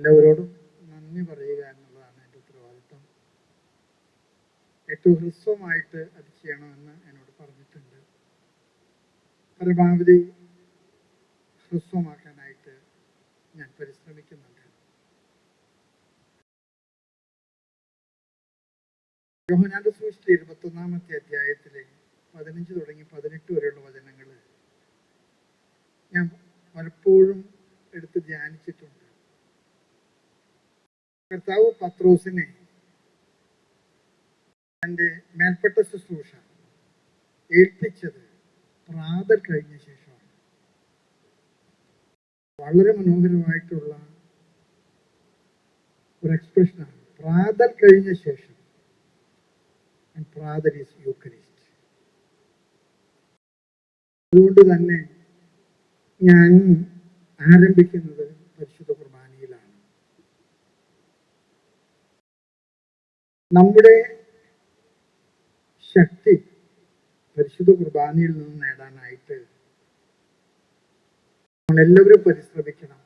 എല്ലാവരോടും നന്ദി പറയുക എന്നുള്ളതാണ് എൻ്റെ ഉത്തരവാദിത്വം. ഏറ്റവും ഹ്രസ്വമായിട്ട് അത് ചെയ്യണമെന്ന് എന്നോട് പറഞ്ഞിട്ടുണ്ട്. പരമാവധി ഹ്രസ്വമാക്കാനായിട്ട് ഞാൻ പരിശ്രമിക്കുന്നുണ്ട്. യോഹന്നാന്റെ സുവിശേഷം 21-ാമത്തെ അധ്യായത്തിലെ 15 തുടങ്ങി 18 വരെയുള്ള വചനങ്ങൾ ഞാൻ പലപ്പോഴും എടുത്ത് ധ്യാനിച്ചിട്ടുണ്ട്. കർത്താവ് പത്രോസിനെ തൻ്റെ മേൽപ്പെട്ട ശുശ്രൂഷ ഏൽപ്പിച്ചത് പ്രാതൽ കഴിഞ്ഞ ശേഷമാണ്. വളരെ മനോഹരമായിട്ടുള്ള ഒരു എക്സ്പ്രഷനാണ്. പ്രാതൽ കഴിഞ്ഞ ശേഷം. പ്രാതൽ ഈസ് യൂക്കറിസ്റ്റ്. അതുകൊണ്ട് തന്നെ ഞാൻ ആരംഭിക്കുന്നത് പരിശുദ്ധ കുർബാനയിലാണ്. നമ്മുടെ ശക്തി പരിശുദ്ധ കുർബാനയിൽ നിന്ന് നേടാനായിട്ട് നമ്മളെല്ലാവരും പരിശ്രമിക്കണം.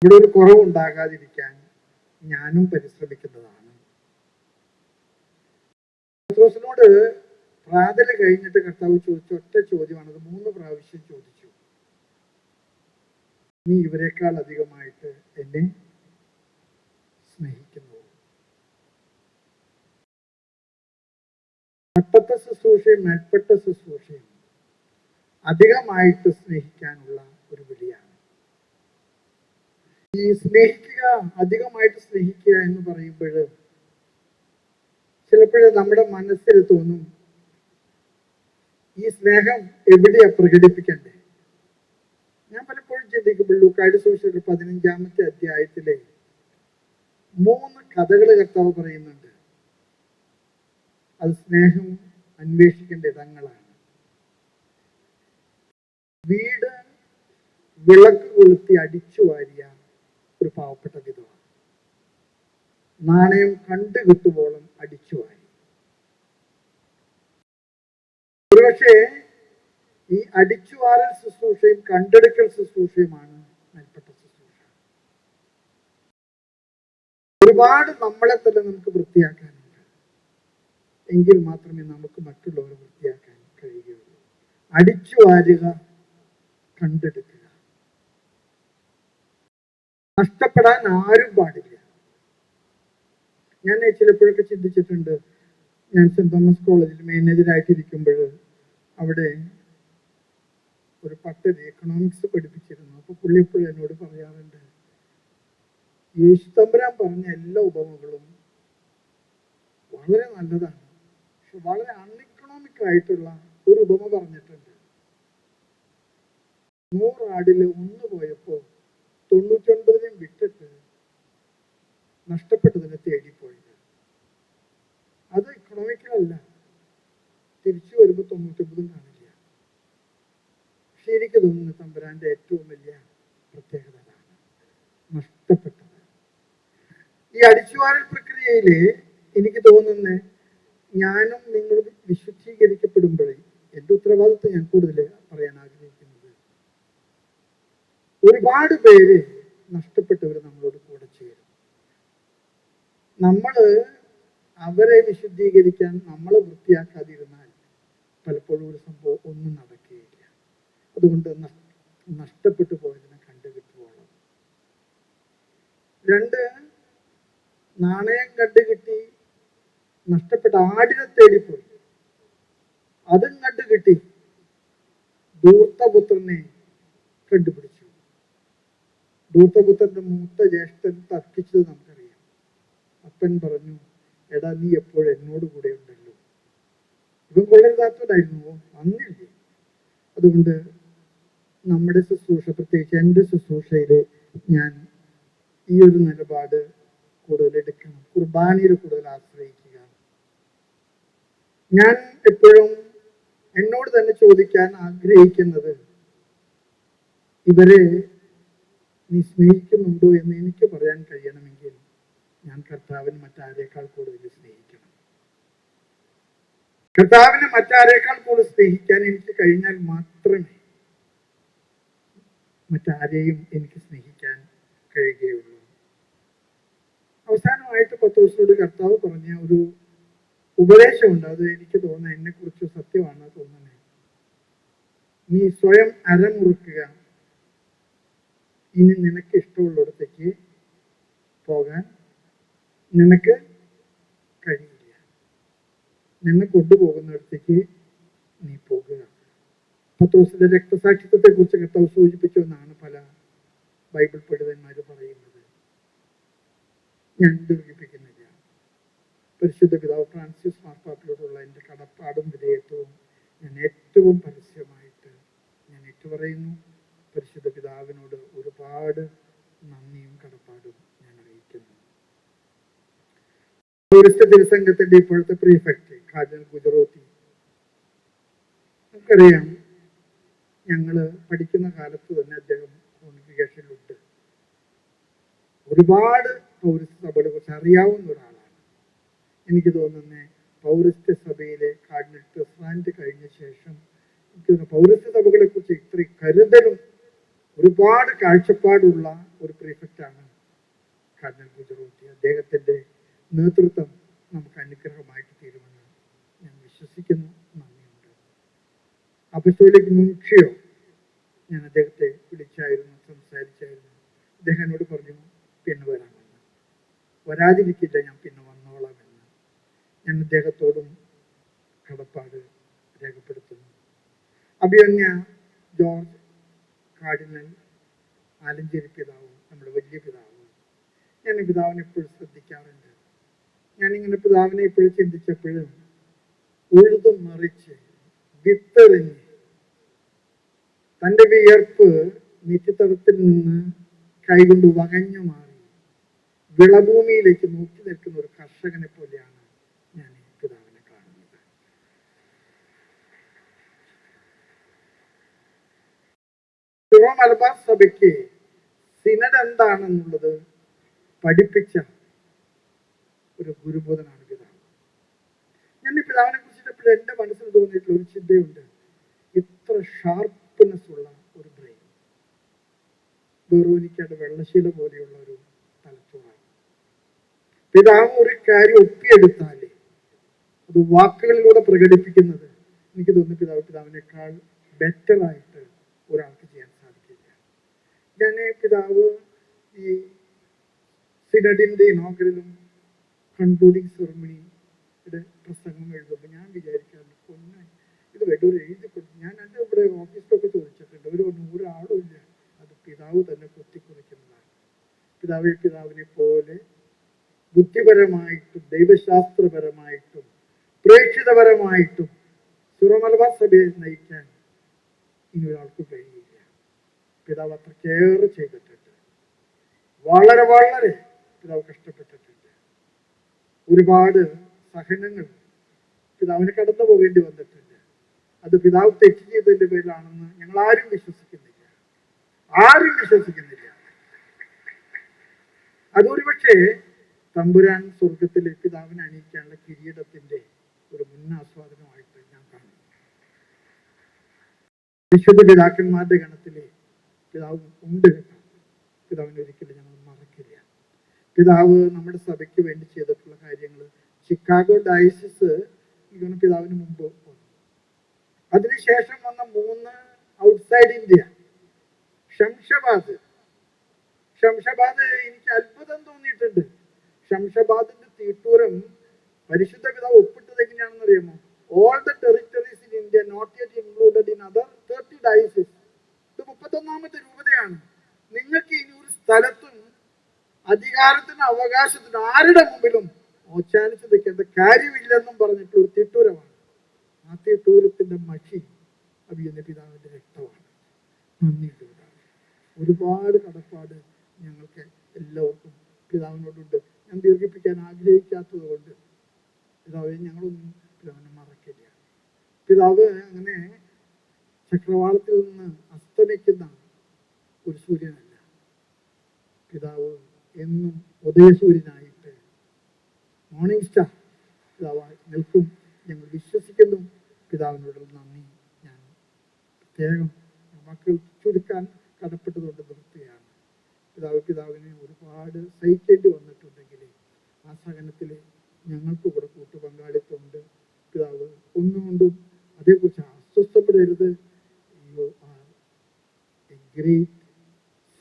ഇവിടെ ഒരു കുറവുണ്ടാകാതിരിക്കാൻ ഞാനും പരിശ്രമിക്കുന്നതാണ്. പത്രോസിനോട് പ്രാതൽ കഴിഞ്ഞിട്ട് കർത്താവ് ചോദിച്ച ഒറ്റ ചോദ്യമാണത്. 3 പ്രാവശ്യം ചോദിച്ചു, നീ ഇവരെക്കാൾ അധികമായിട്ട് എന്നെ സ്നേഹിക്കുന്നു? പട്ടത്തെ ശുശ്രൂഷയും മേൽപ്പെട്ട ശുശ്രൂഷയും അധികമായിട്ട് സ്നേഹിക്കാനുള്ള ഒരു വിളിയാണ്. ഈ സ്നേഹിക്കുക, അധികമായിട്ട് സ്നേഹിക്കുക എന്ന് പറയുമ്പോൾ ചിലപ്പോഴും നമ്മുടെ മനസ്സിൽ തോന്നും, ഈ സ്നേഹം എവിടെയാ പ്രകടിപ്പിക്കണ്ടേ? ഞാൻ പലപ്പോഴും ചിന്തിക്കുമ്പോൾ ലൂക്കായുടെ സുവിശേഷം 15-ാമത്തെ അധ്യായത്തിലെ 3 കഥകൾ കർത്താവ് പറയുന്നുണ്ട്. അത് സ്നേഹം അന്വേഷിക്കേണ്ട ഇടങ്ങളാണ്. വീട് വിളക്ക് കൊളുത്തി അടിച്ചു വാരിയ ഒരു പാവപ്പെട്ട വിധവ, നാണയം കണ്ടു കിട്ടുവോളം അടിച്ചു വാരി. ഒരുപക്ഷെ ഈ അടിച്ചുവാരൽ ശുശ്രൂഷയും കണ്ടെടുക്കൽ ശുശ്രൂഷയുമാണ് മേൽപ്പെട്ട ശുശ്രൂഷ. ഒരുപാട് നമ്മളെ തന്നെ നമുക്ക് വൃത്തിയാക്കാനുണ്ട്. എങ്കിൽ മാത്രമേ നമുക്ക് മറ്റുള്ളവരെ വൃത്തിയാക്കാൻ കഴിയുകയുള്ളൂ. അടിച്ചു വാരുക, കണ്ടെടുക്കുക. നഷ്ടപ്പെടാൻ ആരും പാടില്ല. ഞാൻ ചിലപ്പോഴൊക്കെ ചിന്തിച്ചിട്ടുണ്ട്. ഞാൻ സെന്റ് തോമസ് കോളേജിൽ മാനേജറായിട്ടിരിക്കുമ്പോൾ അവിടെ ഒരു പട്ടര് എക്കണോമിക്സ് പഠിപ്പിച്ചിരുന്നു. അപ്പൊ പുള്ളി എപ്പോഴും എന്നോട് പറയാറുണ്ട്, യേശുതമ്പുരാൻ പറഞ്ഞ എല്ലാ ഉപമകളും വളരെ നല്ലതാണ്, പക്ഷെ വളരെ അൺഇക്കണോമിക് ആയിട്ടുള്ള ഒരു ഉപമ പറഞ്ഞിട്ടുണ്ട്. 100 ആടില് 1 പോയപ്പോ 99 വിട്ടിട്ട് നഷ്ടപ്പെട്ടതിനെ തേടിപ്പോയത്. അത് ഇക്കണോമിക്കലല്ല. തിരിച്ചു വരുമ്പോൾ 99 കാണില്ല. പക്ഷെ എനിക്ക് തോന്നുന്നു തമ്പുരാന്റെ ഏറ്റവും വലിയ പ്രത്യേകത അതാണ്, നഷ്ടപ്പെട്ടത്. ഈ അടിച്ചുവാരൽ പ്രക്രിയയില് എനിക്ക് തോന്നുന്നത്, ഞാനും നിങ്ങളും വിശുദ്ധീകരിക്കപ്പെടുമ്പോഴേ, എന്റെ ഉത്തരവാദിത്വം ഞാൻ കൂടുതൽ പറയാൻ ആഗ്രഹിക്കുന്നത്, ഒരുപാട് പേര് നഷ്ടപ്പെട്ടവർ നമ്മളോട് കൂടെ ചേരും. നമ്മള് അവരെ വിശുദ്ധീകരിക്കാൻ നമ്മളെ വൃത്തിയാക്കാതിരുന്നാൽ പലപ്പോഴും ഒരു സംഭവം ഒന്നും നടക്കുകയില്ല. അതുകൊണ്ട് നഷ്ടപ്പെട്ടു പോയതിനെ കണ്ടുകിട്ടുവോളം. 2, നാണയം കണ്ടുകിട്ടി, നഷ്ടപ്പെട്ട ആടിനെ തേടിപ്പോയി, അതും കണ്ടുകിട്ടി. ധൂർത്തപുത്രനെ കണ്ടുപിടിച്ചു. ധൂർത്തപുത്രന്റെ മൂത്ത ജ്യേഷ്ഠൻ തർക്കിച്ചത് നമുക്കറിയാം. അപ്പൻ പറഞ്ഞു, എടാ നീ എപ്പോഴും എന്നോട് കൂടെ ഉണ്ടല്ലോ. ഇവൻ കൊള്ളരുതാത്തവനായിരുന്നു, അന്നില്ലേ? അതുകൊണ്ട് നമ്മുടെ ശുശ്രൂഷ, പ്രത്യേകിച്ച് എൻ്റെ ശുശ്രൂഷയിൽ ഞാൻ ഈ ഒരു നിലപാട് കൂടുതൽ എടുക്കണം. കുർബാനയിൽ കൂടുതൽ ആശ്രയിക്കുക. ഞാൻ എപ്പോഴും എന്നോട് തന്നെ ചോദിക്കാൻ ആഗ്രഹിക്കുന്നത്, ഇവരെ നീ സ്നേഹിക്കുന്നുണ്ടോ എന്ന് എനിക്ക് പറയാൻ കഴിയണമെങ്കിൽ ഞാൻ കർത്താവിന് മറ്റാരേക്കാൾ കൂടുതൽ സ്നേഹിക്കണം. കർത്താവിനെ മറ്റാരേക്കാൾ കൂടുതൽ സ്നേഹിക്കാൻ എനിക്ക് കഴിഞ്ഞാൽ മാത്രമേ മറ്റാരെയും എനിക്ക് സ്നേഹിക്കാൻ കഴിയുകയുള്ളൂ. അവസാനമായിട്ട് പത്രോസിനോട് കർത്താവ് പറഞ്ഞ ഒരു ഉപദേശമുണ്ട്. അത് എനിക്ക് തോന്നുന്നത് എന്നെ കുറിച്ച് സത്യമാണ് തോന്നുന്നത്. നീ സ്വയം അരമുറുക്കുക, ഇനി നിനക്ക് ഇഷ്ടമുള്ളിടത്തേക്ക് പോകാൻ നിനക്ക് കഴിയില്ല. നിന്നെ കൊണ്ടുപോകുന്നിടത്തേക്ക് നീ പോകുക. പത്രോസിന്റെ രക്തസാക്ഷിത്വത്തെ കുറിച്ച് കർത്താവ് സൂചിപ്പിച്ചു എന്നാണ് പല ബൈബിൾ പണ്ഡിതന്മാർ പറയുന്നത്. ഞാൻ ദീർഘിപ്പിക്കുന്നില്ല. പരിശുദ്ധ പിതാവ് ഫ്രാൻസിസ് മാർപ്പാപ്പയോടുള്ള എൻ്റെ കടപ്പാടും വിധേയത്വവും ഞാൻ ഏറ്റവും പരസ്യമായിട്ട് ഞാൻ ഏറ്റുപറയുന്നു. പരിശുദ്ധ പിതാവിനോട് ഒരുപാട് നന്ദിയും കടപ്പാടും ഞാൻ അറിയിക്കുന്നു. ടൂറിസ്റ്റ് തിരുസംഘത്തിന്റെ ഇപ്പോഴത്തെ പ്രീഫെക്ട് കാർഡിനൽ ഗുജറോത്തി, നമുക്കറിയാം, ഞങ്ങള് പഠിക്കുന്ന കാലത്ത് തന്നെ അദ്ദേഹം കോൺഗ്രിഗേഷനിലുണ്ട്. ഒരുപാട് പൗരസ്ത്യ സഭകളെ കുറിച്ച് അറിയാവുന്ന ഒരാളാണ്. എനിക്ക് തോന്നുന്നത് പൗരസ്ത്യ സഭയിലെ കാർഡിനൽ ടെസ്റാന്റ് കഴിഞ്ഞ ശേഷം എനിക്ക് തോന്നുന്നു പൗരസ്ത്യ സഭകളെ കുറിച്ച് ഇത്രയും കരുതലും ഒരുപാട് കാഴ്ചപ്പാടുള്ള ഒരു പ്രീഫെക്റ്റാണ് കാർഡിനൽ ഗുജറോത്തി. അദ്ദേഹത്തിന്റെ നേതൃത്വം നമുക്ക് അനുഗ്രഹമായിട്ട് തീരുമെന്ന് ഞാൻ വിശ്വസിക്കുന്നു. നന്ദിയുണ്ട്. അപ്പസ്തോലിക് നുൻഷിയോ, ഞാൻ അദ്ദേഹത്തെ വിളിച്ചായിരുന്നു, സംസാരിച്ചായിരുന്നു. അദ്ദേഹം എന്നോട് പറഞ്ഞു പിന്നെ വരാമെന്ന്. വരാതിരിക്കില്ല, ഞാൻ പിന്നെ വന്നോളാമെന്ന്. ഞാൻ അദ്ദേഹത്തോടും കടപ്പാട് രേഖപ്പെടുത്തുന്നു. അഭിമന്യ ജോർജ് കാർഡിനൽ ആലഞ്ചേരി പിതാവും നമ്മുടെ വലിയ പിതാവും, ഞാൻ പിതാവിനെ എപ്പോഴും ശ്രദ്ധിക്കാറുണ്ട്. ഞാനിങ്ങനെ പിതാവിനെ എപ്പോഴും ചിന്തിച്ചപ്പോഴും ഉഴുതും മറിച്ച് വിത്തെറിഞ്ഞ് തൻ്റെ വിയർപ്പ് നെറ്റിത്തടത്തിൽ നിന്ന് കൈകൊണ്ട് വകഞ്ഞു മാറി വിളഭൂമിയിലേക്ക് നോക്കി നിൽക്കുന്ന ഒരു കർഷകനെ പോലെയാണ് ഞാൻ ഈ പിതാവിനെ കാണുന്നത്. സിറോ മലബാർ സഭയ്ക്ക് സിനഡ് എന്താണെന്നുള്ളത് പഠിപ്പിച്ച ഒരു ഗുരുബോധനാണ് പിതാവ്. ഞാൻ ഈ പിതാവിനെ കുറിച്ചിട്ടപ്പോൾ എൻ്റെ മനസ്സിൽ തോന്നിയിട്ടുള്ള ഒരു ചിന്തയുണ്ട്. ഇത്ര ഷാർപ്പ്നെസ് ഉള്ള ഒരു ബ്രെയിൻ, വെറോനിക്കയുടെ വെള്ളശീല പോലെയുള്ള ഒരു തലച്ചോറാണ്. പിതാവ് ഒരു കാര്യം ഒപ്പിയെടുത്താൽ അത് വാക്കുകളിലൂടെ പ്രകടിപ്പിക്കുന്നത് എനിക്ക് തോന്നുന്നു പിതാവിനേക്കാൾ ബെറ്റർ ആയിട്ട് ഒരാൾക്ക് ചെയ്യാൻ സാധിക്കില്ല. ഞാൻ പിതാവ് ഈ സിനഡിന്റെ ഇനോഗ്രലും കൺക്ലൂഡിങ് സെറമണിയുടെ പ്രസംഗം എഴുതുമ്പോൾ ഞാൻ വിചാരിക്കാറുണ്ട്, കൊന്നായി ഇത് വെടൂർ എഴുതി കൊടുത്തു. ഞാൻ എൻ്റെ ഇവിടെ ഓഫീസിലൊക്കെ ചോദിച്ചിട്ടുണ്ട്, ഒരാളും ഇല്ല. അത് പിതാവ് തന്നെ കുത്തിക്കുറിക്കുന്നതാണ്. പിതാവിനെ പോലെ ബുദ്ധിപരമായിട്ടും ദൈവശാസ്ത്രപരമായിട്ടും പ്രേക്ഷിതപരമായിട്ടും സിറോ മലബാർ സഭയെ നയിക്കാൻ ഇനി ഒരാൾക്ക് കഴിയില്ല. പിതാവ് അത്രക്കേറെ ചെയ്തിട്ടുണ്ട്. വളരെ വളരെ പിതാവ് കഷ്ടപ്പെട്ടിട്ടുണ്ട്. ഒരുപാട് സഹനങ്ങൾ പിതാവിന് കടന്നു പോകേണ്ടി വന്നിട്ടുണ്ട്. അത് പിതാവ് തെറ്റ് ചെയ്തതിന്റെ പേരിലാണെന്ന് ഞങ്ങൾ ആരും വിശ്വസിക്കുന്നില്ല. അതൊരുപക്ഷെ തമ്പുരാൻ സ്വർഗത്തിലെ പിതാവിനെ അണിയിക്കാനുള്ള കിരീടത്തിന്റെ ഒരു മുന്നാസ്വാദനമായിട്ട് ഞാൻ കാണുന്നു. വിശുദ്ധ പിതാക്കന്മാരുടെ ഗണത്തിലെ പിതാവ് ഉണ്ട്. പിതാവിനെ ഒരിക്കലും ഞങ്ങൾ മറക്കില്ല. പിതാവ് നമ്മുടെ സഭയ്ക്ക് വേണ്ടി ചെയ്തിട്ടുള്ള കാര്യങ്ങൾ, ചിക്കാഗോ ഡയസിസ് ഇവന് പിതാവിന് മുമ്പ് വന്നു. അതിനുശേഷം വന്ന 3 ഔട്ട്സൈഡ് ഇന്ത്യ. ഷംഷാബാദ് എനിക്ക് അത്ഭുതം തോന്നിയിട്ടുണ്ട്. ഷംഷാബാദിന്റെ തീട്ടൂരം പരിശുദ്ധ പിതാവ് ഒപ്പിട്ടത് എങ്ങനെയാണെന്ന് അറിയാമോ? All the territories in India not yet included in other 30 dioceses. ഇത് 31ാമത്തെ രൂപതയാണ്. നിങ്ങൾക്ക് ഇനി ഒരു സ്ഥലത്തും അധികാരത്തിന് അവകാശത്തിന് ആരുടെ മുമ്പിലും ഓച്ചാനിച്ച് നിൽക്കേണ്ട കാര്യമില്ലെന്നും പറഞ്ഞിട്ടുള്ള ഒരു തീട്ടൂരമാണ്. ആ തീട്ടൂരത്തിന്റെ മഷി അഭിമന്യ പിതാവിന്റെ രക്തമാണ്. നന്ദിയുണ്ട് പിതാവ്. ഒരുപാട് കടപ്പാട് ഞങ്ങൾക്ക് എല്ലാവർക്കും പിതാവിനോടുണ്ട്. ഞാൻ ദീർഘിപ്പിക്കാൻ ആഗ്രഹിക്കാത്തത് കൊണ്ട് പിതാവെ ഞങ്ങളൊന്നും പിതാവിനെ മറക്കില്ല. പിതാവ് അങ്ങനെ ചക്രവാളത്തിൽ നിന്ന് അസ്തമിക്കുന്ന ഒരു സൂര്യനല്ല. പിതാവ് എന്നും ഉദയസൂര്യനായിട്ട് മോർണിംഗ് സ്റ്റാർ പിതാവായി നിൽക്കും. ഞങ്ങൾ വിശ്വസിക്കുന്നു. പിതാവിനോടുള്ള നന്ദി ഞാൻ പ്രത്യേകം മക്കൾ ചുരുക്കാൻ കടപ്പെട്ടതുകൊണ്ട് നിർത്തുകയാണ്. പിതാവിന്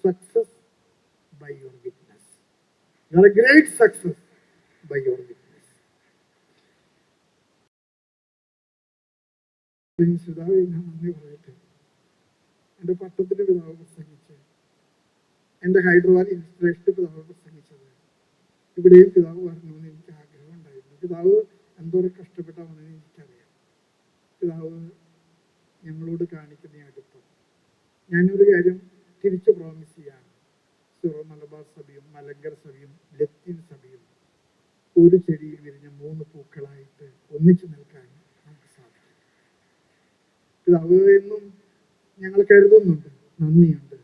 success by your witness. You are a great success by your witness. പിതാവേ, ഞാൻ നന്ദി പറയട്ടെ. എൻ്റെ പട്ടത്തിന് പിതാവ് പ്രസംഗിച്ച്, എൻ്റെ ഹൈദരാബാദ് ഇൻസ്പിറേഷന് പിതാവ് പ്രസംഗിച്ചത്, ഇവിടെയും പിതാവ് വരണമെന്ന് എനിക്ക് ആഗ്രഹം ഉണ്ടായിരുന്നു. പിതാവ് എന്തോരം കഷ്ടപ്പെട്ടാണെന്ന് എനിക്കറിയാം. പിതാവ് ഞങ്ങളോട് കാണിക്കുന്ന അടുപ്പം. ഞാനൊരു കാര്യം തിരിച്ചു പ്രോമിസ് ചെയ്യാണ്. സിറോ മലബാർ സഭയും മലങ്കര സഭയും ലത്തീൻ സഭയും ഒരു ചെടിയിൽ വിരിഞ്ഞ 3 പൂക്കളായിട്ട് ഒന്നിച്ചു നിൽക്കാൻ നമുക്ക് സാധിക്കും. പിതാവ് എന്നും ഞങ്ങൾ കരുതുന്നുണ്ട്, നന്ദിയുണ്ട്.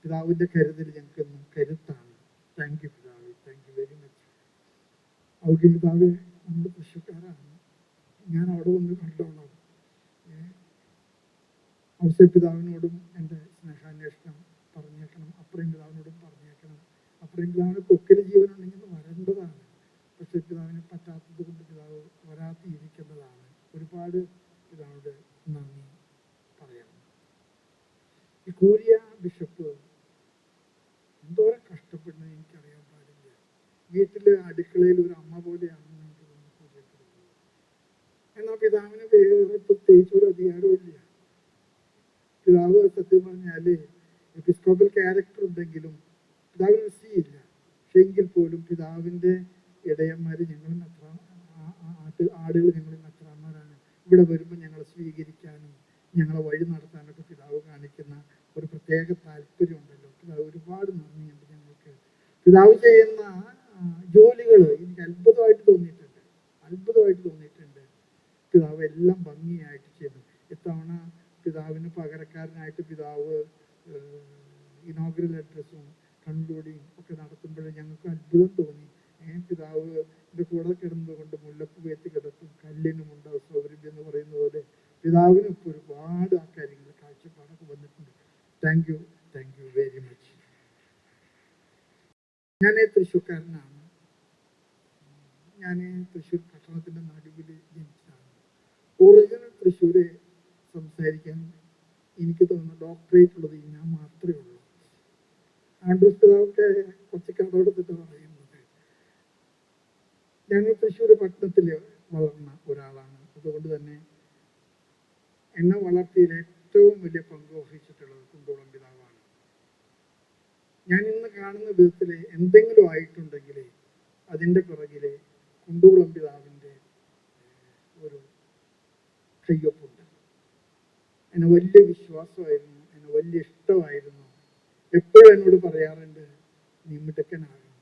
പിതാവിൻ്റെ കരുതൽ ഞങ്ങൾക്കെന്നും കരുത്താണ്. താങ്ക് യു പിതാവ്, താങ്ക് യു വെരി മച്ച്. ഔദ്യ പിതാവ് നമ്മുടെ തൃശ്ശൂർക്കാരാണ്. ഞാൻ അവിടെ വന്ന് കണ്ടോളാം. ഔസേ പിതാവിനോടും എൻ്റെ സ്നേഹാന്വേഷണം പറഞ്ഞേക്കണം. അപ്പുറം പിതാവിനോടും പറഞ്ഞേക്കണം. അപ്പുറം പിതാവിന് കൊക്കിന് ജീവനുണ്ടെങ്കിൽ വരേണ്ടതാണ്. പക്ഷെ പിതാവിന് പറ്റാത്തത് കൊണ്ട് പിതാവ് വരാതിരിക്കുന്നതാണ്. ഒരുപാട് പിതാവിനോട് നന്ദി പറയണം. ഈ കൂരിയ ബിഷപ്പ് എന്തോരം കഷ്ടപ്പെടുന്നത് എനിക്കറിയാൻ പാടില്ല. വീട്ടിലെ അടുക്കളയിൽ ഒരു അമ്മ പോലെയാണെന്ന് എനിക്ക് തോന്നിപ്പോകുന്നത്. എന്നാൽ പിതാവിന് വേറെ പ്രത്യേകിച്ച് ഒരു അധികാരവും ഇല്ല. പിതാവ് സത്യം പറഞ്ഞാല് എപ്പിസ്കോപ്പൽ ക്യാരക്ടർ ഉണ്ടെങ്കിലും പിതാവിന് സീയില്ല. പക്ഷെ എങ്കിൽ പോലും പിതാവിൻ്റെ ഇടയന്മാര് ഞങ്ങളും ആടുകൾ ഞങ്ങളും മെത്രാന്മാരാണ്. ഇവിടെ വരുമ്പോൾ ഞങ്ങളെ സ്വീകരിക്കാനും ഞങ്ങളെ വഴി നടത്താനൊക്കെ പിതാവ് കാണിക്കുന്ന ഒരു പ്രത്യേക താല്പര്യം ഉണ്ടല്ലോ. പിതാവ് ഒരുപാട് നന്ദിയുണ്ട് ഞങ്ങൾക്ക്. പിതാവ് ചെയ്യുന്ന ജോലികൾ എനിക്ക് അത്ഭുതമായിട്ട് തോന്നിയിട്ടുണ്ട്. പിതാവ് എല്ലാം ഭംഗിയായിട്ട് ചെയ്തു. ഇത്തവണ പിതാവിന് പകരക്കാരനായിട്ട് പിതാവ് ഇനോഗ്രൽ അഡ്രസ്സും കൺക്ലൂഡിങ് ഒക്കെ നടത്തുമ്പോൾ ഞങ്ങൾക്ക് അത്ഭുതം തോന്നി. പിതാവ് എൻ്റെ കൂടെ കിടന്നത് കൊണ്ട് മുല്ലപ്പൂ വേത്തി കിടത്തും കല്ലിനുമുണ്ട് സൗകര്യം എന്ന് പറയുന്ന പോലെ പിതാവിനൊക്കെ ഒരുപാട് ആ കാര്യങ്ങൾ കാഴ്ചപ്പാടൊക്കെ വന്നിട്ടുണ്ട്. Thank you very much. ഞാൻ തൃശ്ശൂർക്കാരനാണ്. ഞാൻ തൃശ്ശൂർ പട്ടണത്തിൻ്റെ നടുവിൽ ജനിച്ചതാണ്. ഒറിജിനൽ തൃശ്ശൂര് സംസാരിക്കാൻ എനിക്ക് തോന്നുന്നു ഡോക്ടറേറ്റ് ഉള്ളത് ഞാൻ മാത്രമേ ഉള്ളൂ. ആൻഡ്രൂസ് പിതാവൊക്കെ കുറച്ച് കടമെടുത്തിട്ട് പറയുന്നത്. ഞാൻ തൃശ്ശൂർ പട്ടണത്തിൽ വളർന്ന ഒരാളാണ്. അതുകൊണ്ട് തന്നെ എന്നെ വളർത്തിയിൽ ഏറ്റവും വലിയ പങ്ക് വഹിച്ചിട്ടുള്ളത് കുണ്ടോളം പിതാവാണ്. ഞാൻ ഇന്ന് കാണുന്ന വിധത്തിൽ എന്തെങ്കിലും ആയിട്ടുണ്ടെങ്കിൽ അതിൻ്റെ പിറകിലെ കുണ്ടോളം പിതാവിൻ്റെ ഒരു കയ്യൊപ്പുണ്ട്. എന്നെ വലിയ വിശ്വാസമായിരുന്നു, എന്നെ വലിയ ഇഷ്ടമായിരുന്നു. എപ്പോഴും എന്നോട് പറയാറുണ്ട്, നീ മിടുക്കനാകണം.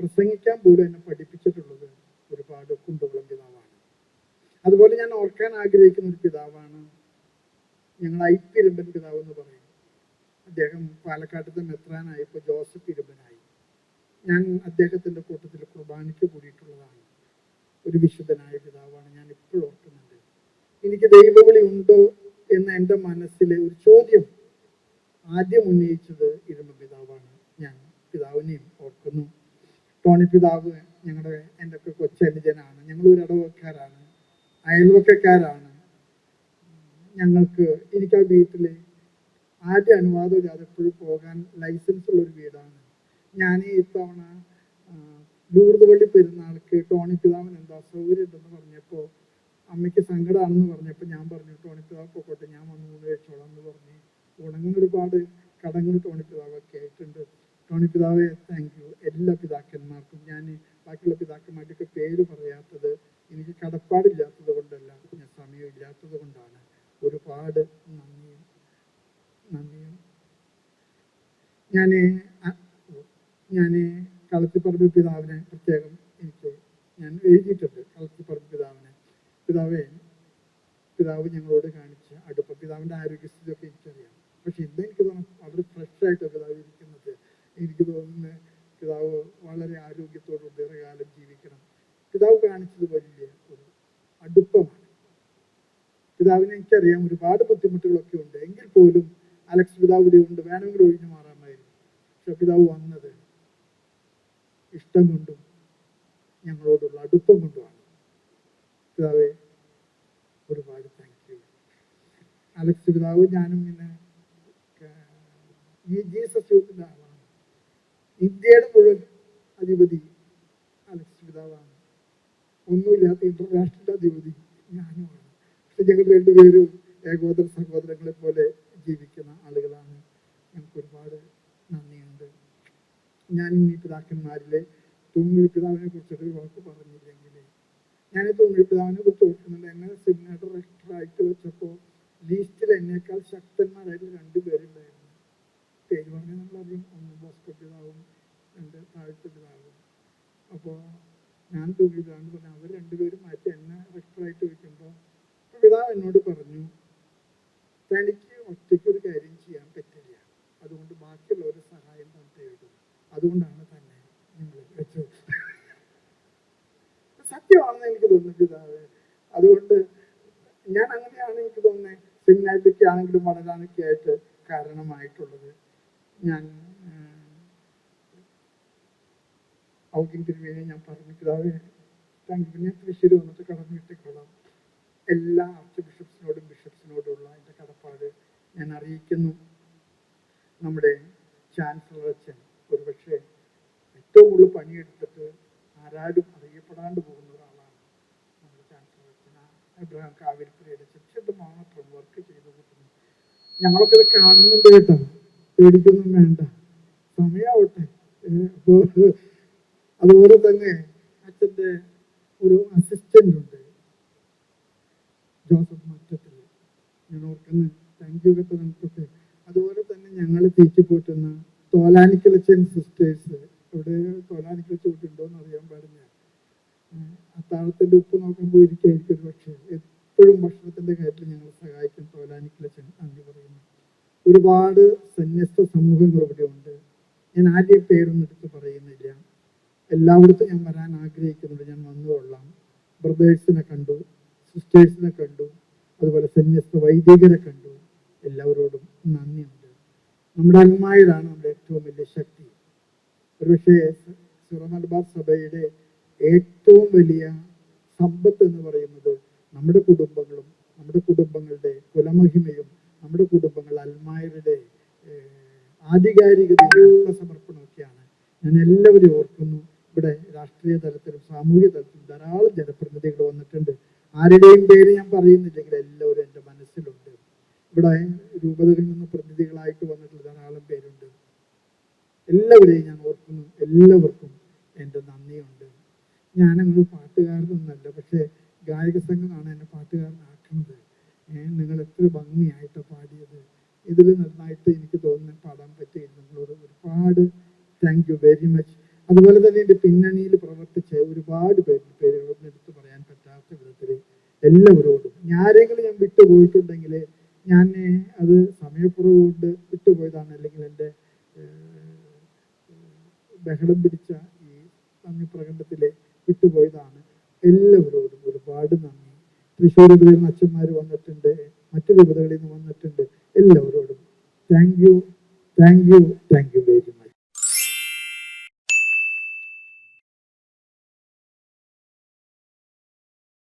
പ്രസംഗിക്കാൻ പോലും എന്നെ പഠിപ്പിച്ചിട്ടുള്ളത് ഒരുപാട് കുണ്ടോളം പിതാവാണ്. അതുപോലെ ഞാൻ ഓർക്കാൻ ആഗ്രഹിക്കുന്ന ഒരു പിതാവാണ് ഞങ്ങൾ ഐ.പി. ഇരുമ്പൻ പിതാവ് എന്ന് പറയും. അദ്ദേഹം പാലക്കാട്ടത്തെ മെത്രാനായപ്പോൾ ജോസഫ് ഇരുമ്പനായി. ഞാൻ അദ്ദേഹത്തിൻ്റെ കൂട്ടത്തിൽ കുർബാനയ്ക്ക് കൂടിയിട്ടുള്ളതാണ്. ഒരു വിശുദ്ധനായ പിതാവാണ്. ഞാൻ ഇപ്പോഴും ഓർക്കുന്നുണ്ട്. എനിക്ക് ദൈവവിളി ഉണ്ടോ എന്ന എൻ്റെ മനസ്സിലെ ഒരു ചോദ്യം ആദ്യം ഉന്നയിച്ചത് ഇരുമ്പൻ പിതാവാണ്. ഞാൻ പിതാവിനെയും ഓർക്കുന്നു. ടോണി പിതാവ് എൻ്റെ ഒക്കെ കൊച്ചനുജനാണ്. ഞങ്ങൾ ഒരു ഇടവക്കാരാണ്, അയൽവക്കക്കാരാണ്. എനിക്ക് ആ വീട്ടിൽ ആദ്യ അനുവാദം ഇല്ലാതെ എപ്പോഴും പോകാൻ ലൈസൻസ് ഉള്ളൊരു വീടാണ്. ഞാൻ ഇത്തവണ ലൂർദ് പള്ളി പെരുന്നാൾക്ക് ടോണി പിതാവിന് എന്താ അസൗകര്യം ഉണ്ടെന്ന് പറഞ്ഞപ്പോൾ അമ്മയ്ക്ക് സങ്കടമാണെന്ന് പറഞ്ഞപ്പോൾ ഞാൻ പറഞ്ഞു, ടോണി പിതാവ് പൊക്കോട്ടെ, ഞാൻ വന്ന് ഊണ് കഴിച്ചോളാം എന്ന് പറഞ്ഞ് ഉണങ്ങുന്ന ഒരുപാട് കടങ്ങൾ ടോണി പിതാവൊക്കെ ആയിട്ടുണ്ട്. ടോണി പിതാവെ താങ്ക് യു. എല്ലാ പിതാക്കന്മാർക്കും, ഞാൻ ബാക്കിയുള്ള പിതാക്കന്മാരുടെയൊക്കെ പേര് പറയാത്തത് എനിക്ക് കടപ്പാടില്ലാത്തത് കൊണ്ടല്ല, ഞാൻ സമയമില്ലാത്തത് കൊണ്ടാണ്. ഒരുപാട് നന്ദിയും. ഞാൻ കളത്തിപ്പറമ്പ് പിതാവിനെ പ്രത്യേകം ഞാൻ എഴുതിയിട്ടുണ്ട്. കളത്തിപ്പറമ്പ് പിതാവ് ഞങ്ങളോട് കാണിച്ച അടുപ്പം, പിതാവിൻ്റെ ആരോഗ്യസ്ഥിതിയൊക്കെ എനിക്കറിയാം. പക്ഷെ ഇന്ന് എനിക്ക് തോന്നുന്നു വളരെ ഫ്രഷായിട്ട് പിതാവ് ഇരിക്കുന്നത്. എനിക്ക് തോന്നുന്നു പിതാവ് വളരെ ആരോഗ്യത്തോട് ദീർഘകാലം ജീവിക്കണം. പിതാവ് കാണിച്ചത് വലിയ ഒരു അടുപ്പമാണ്. പിതാവിനെ എനിക്കറിയാം ഒരുപാട് ബുദ്ധിമുട്ടുകളൊക്കെ ഉണ്ട്. എങ്കിൽ പോലും അലക്സ് പിതാവ് ഇവിടെ ഉണ്ട്, വേണമെങ്കിൽ ഒഴിഞ്ഞു മാറാമായിരുന്നു. പക്ഷെ പിതാവ് വന്നത് ഇഷ്ടം കൊണ്ടും ഞങ്ങളോടുള്ള അടുപ്പം കൊണ്ടുമാണ്. പിതാവെ ഒരുപാട് താങ്ക് യു. അലക്സ് പിതാവ് ഞാനും പിന്നെ ഈ ജീസസ് യൂത്തിന്റെ ആളാണ്. ഇന്ത്യയുടെ മുഴുവൻ അധിപതി അലക്സ് പിതാവാണ്. ഒന്നുമില്ലാത്ത ഇന്റർനാഷണൽ അധിപതി ഞാനുമാണ്. പക്ഷെ ഞങ്ങൾ രണ്ടുപേരും ഏകോദര സഹോദരങ്ങളെ പോലെ ജീവിക്കുന്ന ആളുകളാണ്. ഞങ്ങൾക്ക് ഒരുപാട് നന്ദിയുണ്ട്. ഞാൻ ഇനി പിതാക്കന്മാരിലെ തൂങ്ങി പിതാവിനെ കുറിച്ചിട്ട് ഒരു വാക്ക് പറഞ്ഞില്ലെങ്കിൽ, ഞാൻ തൂങ്ങി പിതാവിനെ കുറിച്ച് ഓർക്കുന്നുണ്ട്. എന്നെ സെമിനാർ റെക്ടറായിട്ട് വെച്ചപ്പോൾ ലീസ്റ്റിൽ എന്നേക്കാൾ ശക്തന്മാരായിട്ട് 2 പേരുണ്ടായിരുന്നു. പേര് പറഞ്ഞാൽ നമ്മളറിയും, ഒന്ന് ബോസ്കോ പിതാവും 2 താഴ്ത്ത പിതാവും. അപ്പോൾ ഞാൻ തൂങ്ങി പിതാവെന്ന് പറഞ്ഞാൽ അവർ 2 പേരും മാറ്റി എന്നെ റെക്ടറായിട്ട് വെക്കുമ്പോൾ പിതാവ് എന്നോട് പറഞ്ഞു, തനിക്ക് ഒറ്റയ്ക്ക് ഒരു കാര്യം ചെയ്യാൻ പറ്റില്ല, അതുകൊണ്ട് ബാക്കിയുള്ളവരുടെ സഹായം താൻ തേടും. അതുകൊണ്ടാണ് തന്നെ നിങ്ങൾ വെച്ചത്. സത്യമാണെന്ന് എനിക്ക് തോന്നുന്നു പിതാവ്. അതുകൊണ്ട് ഞാൻ അങ്ങനെയാണ് എനിക്ക് തോന്നുന്നത് സെമിനാരിലൊക്കെ ആണെങ്കിലും വളരാനൊക്കെ ആയിട്ട് കാരണമായിട്ടുള്ളത്. ഞാൻ ഔദ്യോഗിക തിരുവേനെ ഞാൻ പറഞ്ഞു, പിതാവ് ഞാൻ തൃശ്ശൂർ വന്നിട്ട് കടന്നു വിട്ടിക്കൊള്ളാം. എല്ലാ ആർച്ച് ബിഷപ്സിനോടും ബിഷപ്സിനോടുള്ള എൻ്റെ കടപ്പാട് ഞാൻ അറിയിക്കുന്നു. നമ്മുടെ ചാൻസലർ അച്ഛൻ ഒരുപക്ഷെ ഏറ്റവും കൂടുതൽ പണിയെടുത്തിട്ട് ആരാരും അറിയപ്പെടാണ്ട് പോകുന്ന ഒരാളാണ് നമ്മുടെ ചാൻസലർ അച്ഛൻ. എബ്രഹാം കാവിൽപ്പുരയുടെ ചർച്ചത് മാത്രം വർക്ക് ചെയ്തു കൂട്ടുന്നു. ഞങ്ങളൊക്കെ ഇത് കാണുന്നുണ്ട് കേട്ടോ, പേടിക്കൊന്നും വേണ്ട, സമയാവട്ടെ. അതുപോലെ തന്നെ അച്ഛൻ്റെ ഒരു അസിസ്റ്റന്റ് ഉണ്ട്, ജോസഫ് മാറ്റത്തിൽ. ഞാൻ ഓർക്കുന്നു, താങ്ക് യു കേട്ടോ നമുക്കൊക്കെ. അതുപോലെ തന്നെ ഞങ്ങൾ തിരിച്ചു പോറ്റുന്ന തോലാനിക്കലച്ചൻ സിസ്റ്റേഴ്സ്, ഇവിടെ തോലാനിക്കലച്ച് കൂട്ടുണ്ടോയെന്ന് അറിയാൻ പാടില്ല. അത്താഴത്തിൻ്റെ ഉപ്പ് നോക്കാൻ പോയിരിക്കും ഒരു പക്ഷേ. എപ്പോഴും ഭക്ഷണത്തിൻ്റെ കാര്യത്തിൽ ഞങ്ങൾ സഹായിക്കും തോലാനിക്കലച്ചൻ നന്ദി പറയുന്നു. ഒരുപാട് സന്യസ്ത സമൂഹങ്ങൾ ഇവിടെ ഉണ്ട്. ഞാൻ ആരുടെയും പേരൊന്നും എടുത്ത് പറയുന്നില്ല. എല്ലായിടത്തും ഞാൻ വരാൻ ആഗ്രഹിക്കുന്നുണ്ട്, ഞാൻ വന്നുകൊള്ളാം. ബ്രദേഴ്സിനെ കണ്ടു, സിസ്റ്റേഴ്സിനെ കണ്ടു, അതുപോലെ സന്യസ്ത വൈദികരെ കണ്ടു. എല്ലാവരോടും നന്ദിയുണ്ട്. നമ്മുടെ അൽമായരാണ് നമ്മുടെ ഏറ്റവും വലിയ ശക്തി. ഒരുപക്ഷെ സിറോ മലബാർ സഭയുടെ ഏറ്റവും വലിയ സമ്പത്ത് എന്ന് പറയുന്നത് നമ്മുടെ കുടുംബങ്ങളും നമ്മുടെ കുടുംബങ്ങളുടെ കുലമഹിമയും നമ്മുടെ കുടുംബങ്ങൾ അൽമായരുടെ ആധികാരികതയും ആത്മസമർപ്പണമൊക്കെയാണ്. ഞാൻ എല്ലാവരും ഓർക്കുന്നു. ഇവിടെ രാഷ്ട്രീയ തലത്തിലും സാമൂഹിക തലത്തിലും ധാരാളം ജനപ്രതിനിധികൾ വന്നിട്ടുണ്ട്. ആരുടെയും പേര് ഞാൻ പറയുന്നില്ലെങ്കിൽ എല്ലാവരും എൻ്റെ മനസ്സിലുണ്ട്. ഇവിടെ രൂപതകളിൽ നിന്ന് പ്രതിനിധികളായിട്ട് വന്നിട്ടുള്ള ധാരാളം പേരുണ്ട്. എല്ലാവരെയും ഞാൻ ഓർക്കുന്നു. എല്ലാവർക്കും എൻ്റെ നന്ദിയുണ്ട്. ഞാനങ്ങനെ പാട്ടുകാരനൊന്നല്ല, പക്ഷേ ഗായക സംഘമാണ് എന്നെ പാട്ടുകാരനാക്കുന്നത്. നിങ്ങൾ എത്ര ഭംഗിയായിട്ടാണ് പാടിയത്. ഇതിൽ നന്നായിട്ട് എനിക്ക് തോന്നുന്നു പാടാൻ പറ്റിയിരുന്നു. നിങ്ങളോട് ഒരുപാട് താങ്ക് യു വെരി മച്ച്. അതുപോലെ തന്നെ എൻ്റെ പിന്നണിയിൽ പ്രവർത്തിച്ച ഒരുപാട് പേരുകളൊന്നും എടുത്തു പറയാൻ പറ്റാത്ത വിധത്തിൽ എല്ലാവരോടും, ആരെങ്കിലും ഞാൻ വിട്ടുപോയിട്ടുണ്ടെങ്കിൽ ഞാൻ അത് സമയക്കുറവ് കൊണ്ട് വിട്ടുപോയതാണ്, അല്ലെങ്കിൽ എൻ്റെ ബഹളം പിടിച്ച ഈ നന്ദി പ്രകടനത്തിലെ വിട്ടുപോയതാണ്. എല്ലാവരോടും ഒരുപാട് നന്ദി. തൃശ്ശൂർ രൂപതയിൽ നിന്ന് അച്ഛന്മാർ വന്നിട്ടുണ്ട്, മറ്റു രൂപതകളിൽ നിന്ന് വന്നിട്ടുണ്ട്. എല്ലാവരോടും താങ്ക് യു വെരി മച്ച്.